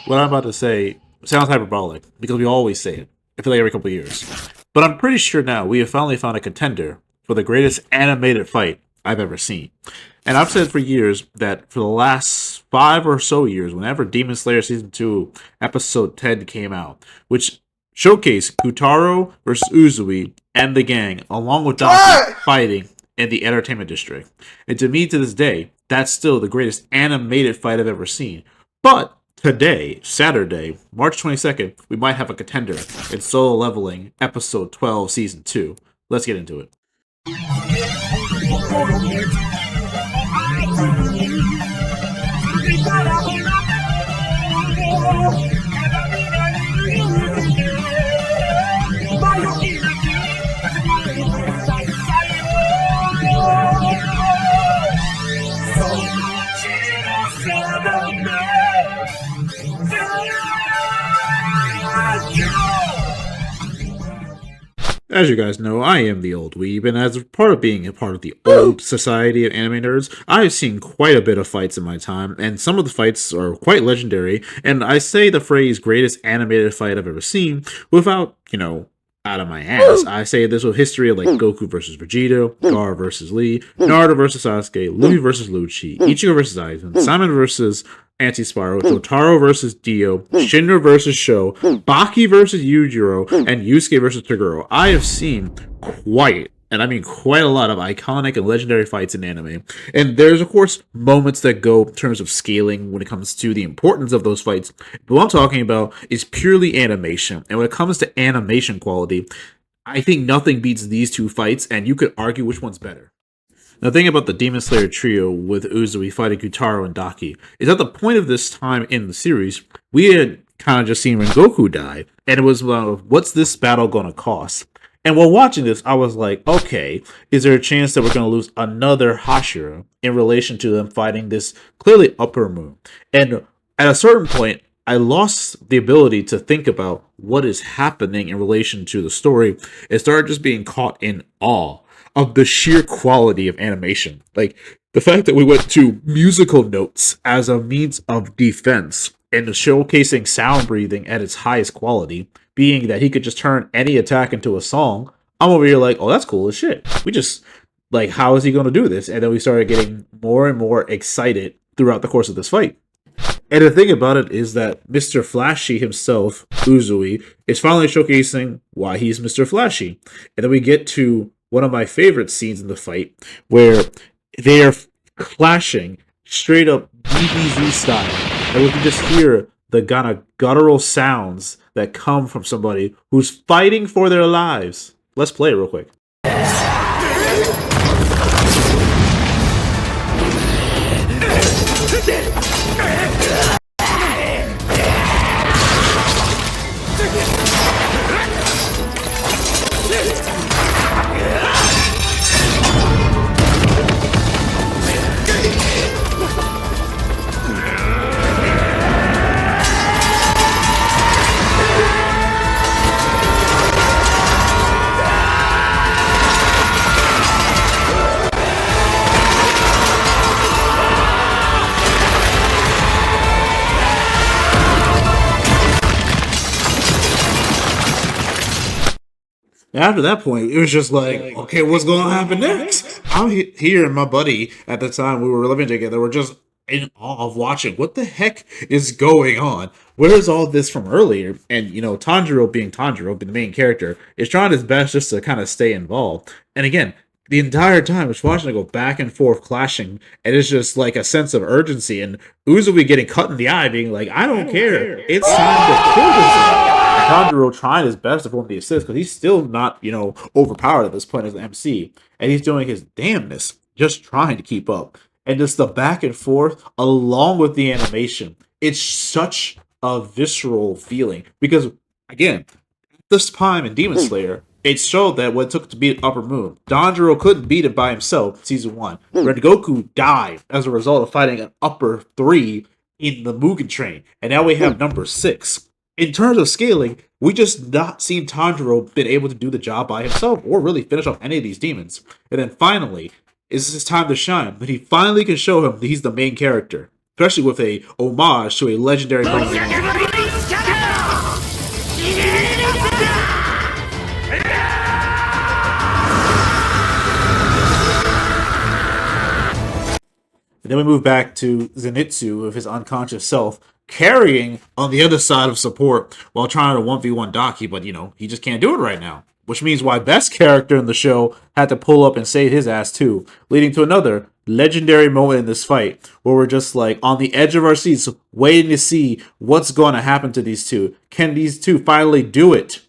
what I'm about to say sounds hyperbolic because we always say it. I feel like every couple of years. But I'm pretty sure now we have finally found a contender for the greatest animated fight I've ever seen. And I've said for years that for the last 5 or so years, whenever Demon Slayer Season 2, Episode 10 came out, which showcased Kutaro versus Uzui and the gang, along with Donkey, What? fighting in the entertainment district. And to me, to this day, that's still the greatest animated fight I've ever seen. But today, Saturday, March 22nd, we might have a contender in Solo Leveling, Episode 12, Season 2. Let's get into it. As you guys know, I am the old weeb, and as part of being a part of the old society of anime nerds, I've seen quite a bit of fights in my time, and some of the fights are quite legendary, and I say the phrase greatest animated fight I've ever seen without, out of my ass. I say this with history of like Goku versus Vegeta, Gar versus Lee, Naruto versus Sasuke, Luffy versus Lucci, Ichigo versus Aizen, Simon versus Anti-Spyro, Jotaro versus Dio, Shinra versus Sho, Baki versus Yujiro, and Yusuke versus Toguro. I have seen quite, and I mean quite a lot of iconic and legendary fights in anime. And there's, of course, moments that go in terms of scaling when it comes to the importance of those fights. But what I'm talking about is purely animation. And when it comes to animation quality, I think nothing beats these two fights, and you could argue which one's better. Now, the thing about the Demon Slayer trio with Uzui fighting Kutaro and Daki is at the point of this time in the series, we had kind of just seen Rengoku die, and it was, what's this battle going to cost? And while watching this, I was like, okay, is there a chance that we're going to lose another Hashira in relation to them fighting this clearly upper moon? And at a certain point, I lost the ability to think about what is happening in relation to the story and started just being caught in awe of the sheer quality of animation. Like, the fact that we went to musical notes as a means of defense and showcasing sound breathing at its highest quality, being that he could just turn any attack into a song, I'm over here like, oh, that's cool as shit. We just, like, how is he going to do this? And then we started getting more and more excited throughout the course of this fight. And the thing about it is that Mr. Flashy himself, Uzui, is finally showcasing why he's Mr. Flashy. And then we get to one of my favorite scenes in the fight where they are clashing straight up DBZ style. And we can just hear the kind of guttural sounds that come from somebody who's fighting for their lives. Let's play it real quick. After that point, it was just like, okay, what's going to happen next? I'm here and my buddy at the time we were living together. We're just in awe of watching. What the heck is going on? Where's all this from earlier? And, Tanjiro being Tanjiro, being the main character, is trying his best just to kind of stay involved. And again, the entire time, it's watching it go back and forth clashing, and it's just like a sense of urgency. And Uzui getting cut in the eye, being like, I don't care. It's time to kill this guy. Tanjiro trying his best to form the assist because he's still not, overpowered at this point as an MC. And he's doing his damnness, just trying to keep up. And just the back and forth, along with the animation, it's such a visceral feeling. Because, again, this time in Demon Slayer, it showed that what it took to beat Upper Moon. Tanjiro couldn't beat it by himself in Season 1. Rengoku died as a result of fighting an Upper 3 in the Mugen Train. And now we have number 6. In terms of scaling, we just not seen Tanjiro been able to do the job by himself or really finish off any of these demons. And then finally, is his time to shine, but he finally can show him that he's the main character. especially with a homage to a legendary moment. And then we move back to Zenitsu with his unconscious self carrying on the other side of support while trying to 1v1 Daki, but he just can't do it right now. Which means why best character in the show had to pull up and save his ass too, leading to another legendary moment in this fight where we're just like on the edge of our seats waiting to see what's going to happen to these two. Can these two finally do it?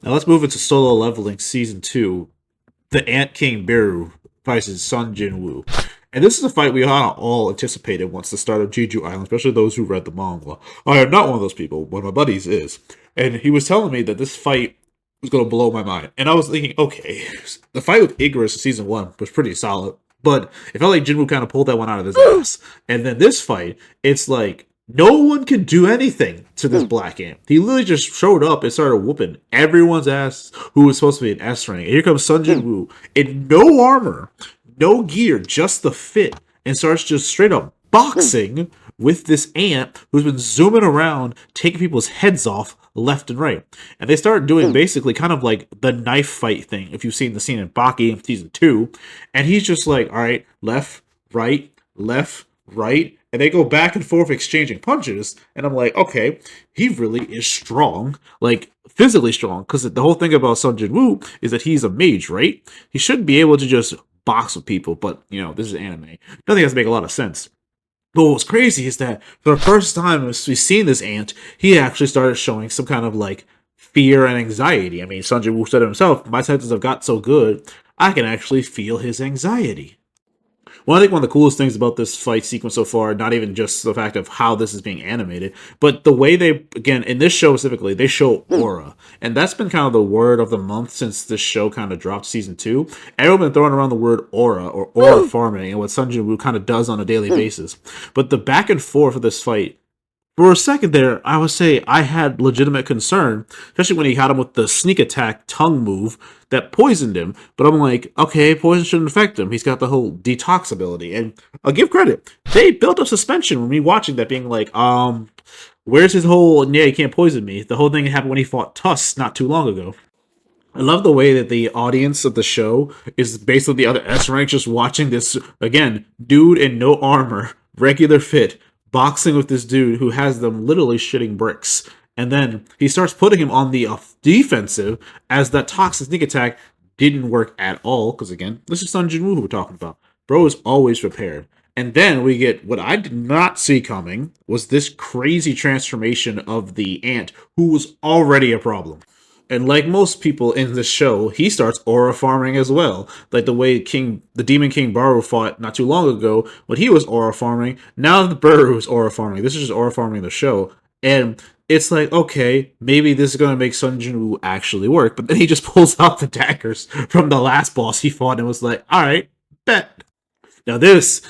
Now let's move into Solo Leveling Season 2. The Ant King Beru faces Sun Jinwoo. And this is a fight we all anticipated once the start of Jeju Island, especially those who read the manga. I am not one of those people, one of my buddies is. And he was telling me that this fight was going to blow my mind. And I was thinking, okay, the fight with Icarus in Season 1 was pretty solid. But it felt like Jinwoo kind of pulled that one out of his ass. And then this fight, it's like, no one can do anything to this Black Ant. He literally just showed up and started whooping everyone's ass who was supposed to be an S rank. And here comes Sun Jinwoo in no armor, no gear, just the fit, and starts just straight up boxing with this ant who's been zooming around, taking people's heads off left and right. And they start doing basically kind of like the knife fight thing, if you've seen the scene in Baki in Season 2. And he's just like, all right, left, right, and they go back and forth exchanging punches, and I'm like, okay, he really is strong, like physically strong, because the whole thing about Sun Jinwoo is that he's a mage, right? He shouldn't be able to just box with people, but this is anime. Nothing has to make a lot of sense. But what's crazy is that for the first time we've seen this ant, he actually started showing some kind of like fear and anxiety. I mean, Sun Jinwoo said himself, my senses have got so good, I can actually feel his anxiety. Well, I think one of the coolest things about this fight sequence so far, not even just the fact of how this is being animated, but the way they, again, in this show specifically, they show aura. And that's been kind of the word of the month since this show kind of dropped Season 2. Everyone's been throwing around the word aura, or aura farming, and what Sun Jinwoo kind of does on a daily basis. But the back and forth of this fight, for a second there, I would say I had legitimate concern, especially when he had him with the sneak attack tongue move that poisoned him. But I'm like, okay, poison shouldn't affect him. He's got the whole detox ability. And I'll give credit. They built up suspension with me watching that, being like, where's his whole, yeah, he can't poison me? The whole thing happened when he fought Tusk not too long ago. I love the way that the audience of the show is basically the other S rank just watching this, again, dude in no armor, regular fit, boxing with this dude who has them literally shitting bricks. And then he starts putting him on the defensive as that toxic sneak attack didn't work at all. Because again, this is Sun Jinwoo who we're talking about. Bro is always prepared. And then we get what I did not see coming was this crazy transformation of the ant who was already a problem. And like most people in this show, he starts aura farming as well. Like the way the Demon King Baru fought not too long ago, when he was aura farming. Now the Baru is aura farming. This is just aura farming the show. And it's like, okay, maybe this is going to make Sun Jinwoo actually work. But then he just pulls out the daggers from the last boss he fought and was like, alright, bet. Now this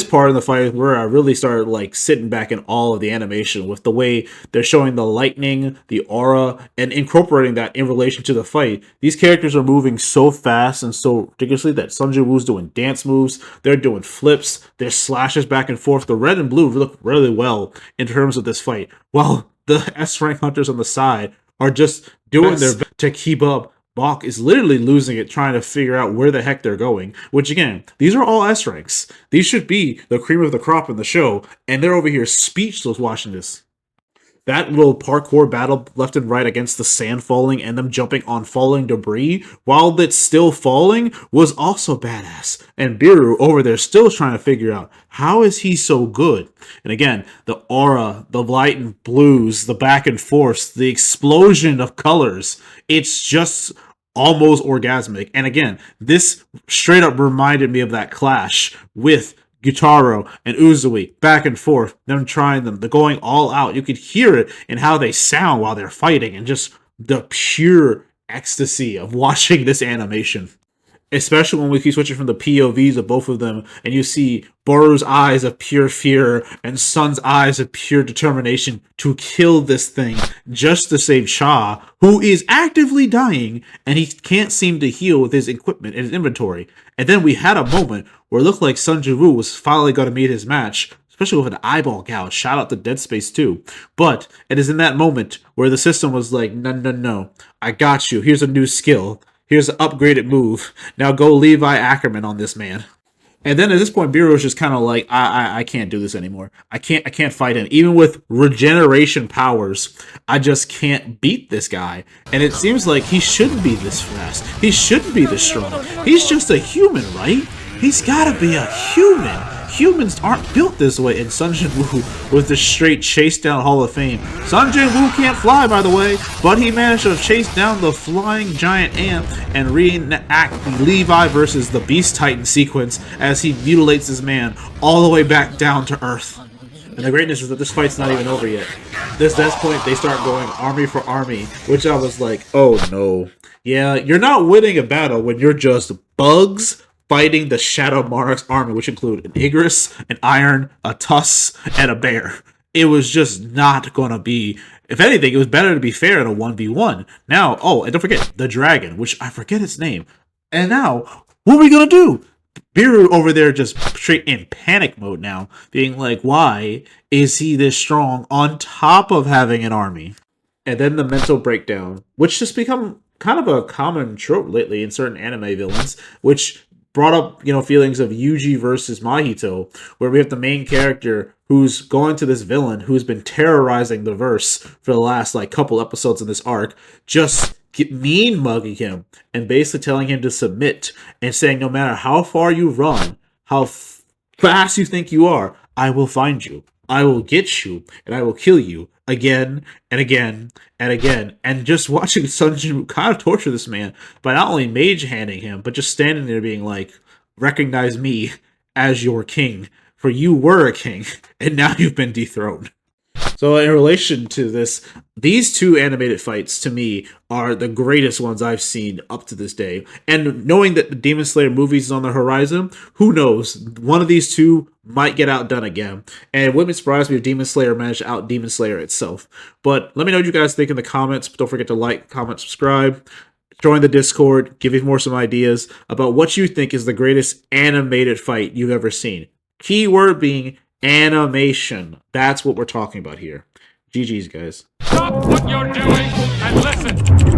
part of the fight is where I really started like sitting back in all of the animation with the way they're showing the lightning, the aura, and incorporating that in relation to the fight. These characters are moving so fast and so ridiculously that Sun Jinwoo's doing dance moves, they're doing flips, there's slashes back and forth. The red and blue look really well in terms of this fight, while the S-rank hunters on the side are just doing their best to keep up. Bach is literally losing it trying to figure out where the heck they're going, which again, these are all S ranks. These should be the cream of the crop in the show, and they're over here speechless watching this. That little parkour battle left and right against the sand falling and them jumping on falling debris while it's still falling was also badass. And Biru over there still trying to figure out how is he so good. And again, the aura, the light and blues, the back and forth, the explosion of colors. It's just almost orgasmic. And again, this straight up reminded me of that clash with Gyutaro and Uzui, back and forth, them trying them, they're going all out. You could hear it in how they sound while they're fighting, and just the pure ecstasy of watching this animation. Especially when we keep switching from the POVs of both of them, and you see Boru's eyes of pure fear and Sun's eyes of pure determination to kill this thing just to save Cha, who is actively dying, and he can't seem to heal with his equipment and his inventory. And then we had a moment where it looked like Sun Jiwoo was finally going to meet his match, especially with an eyeball gouge. Shout out to Dead Space 2. But it is in that moment where the system was like, no, no, no, I got you. Here's a new skill. Here's an upgraded move. Now go Levi Ackerman on this man. And then at this point, Biro is just kind of like, I can't do this anymore. I can't fight him. Even with regeneration powers, I just can't beat this guy. And it seems like he shouldn't be this fast. He shouldn't be this strong. He's just a human, right? He's gotta be a human. Humans aren't built this way. And Sun Jin-woo was the straight chase down Hall of Fame. Sun Jin-woo can't fly, by the way, but he managed to chase down the flying giant ant and reenact the Levi versus the Beast Titan sequence as he mutilates his man all the way back down to Earth. And the greatness is that this fight's not even over yet. This point, they start going army for army, which I was like, oh no. Yeah, you're not winning a battle when you're just bugs fighting the Shadow Monarch's army, which include an Igris, an Iron, a Tuss, and a Bear. It was just not gonna be. If anything, it was better to be fair in a 1v1. Now, oh, and don't forget, the Dragon, which I forget its name. And now, what are we gonna do? Biru over there just straight in panic mode now, being like, why is he this strong on top of having an army? And then the mental breakdown, which just become kind of a common trope lately in certain anime villains, which brought up, feelings of Yuji versus Mahito, where we have the main character who's going to this villain who's been terrorizing the verse for the last couple episodes in this arc, just mean mugging him and basically telling him to submit and saying no matter how far you run, how fast you think you are, I will find you. I will get you and I will kill you again and again and again. And just watching Sun Jin kind of torture this man by not only mage handing him, but just standing there being like, recognize me as your king, for you were a king and now you've been dethroned. So in relation to this, these two animated fights to me are the greatest ones I've seen up to this day. And knowing that the Demon Slayer movies is on the horizon, who knows? One of these two might get outdone again. And it wouldn't surprise me if Demon Slayer managed to out Demon Slayer itself. But let me know what you guys think in the comments. Don't forget to like, comment, subscribe. Join the Discord. Give you some ideas about what you think is the greatest animated fight you've ever seen. Keyword being animation. That's what we're talking about here. GG's, guys. Stop what you're doing and listen.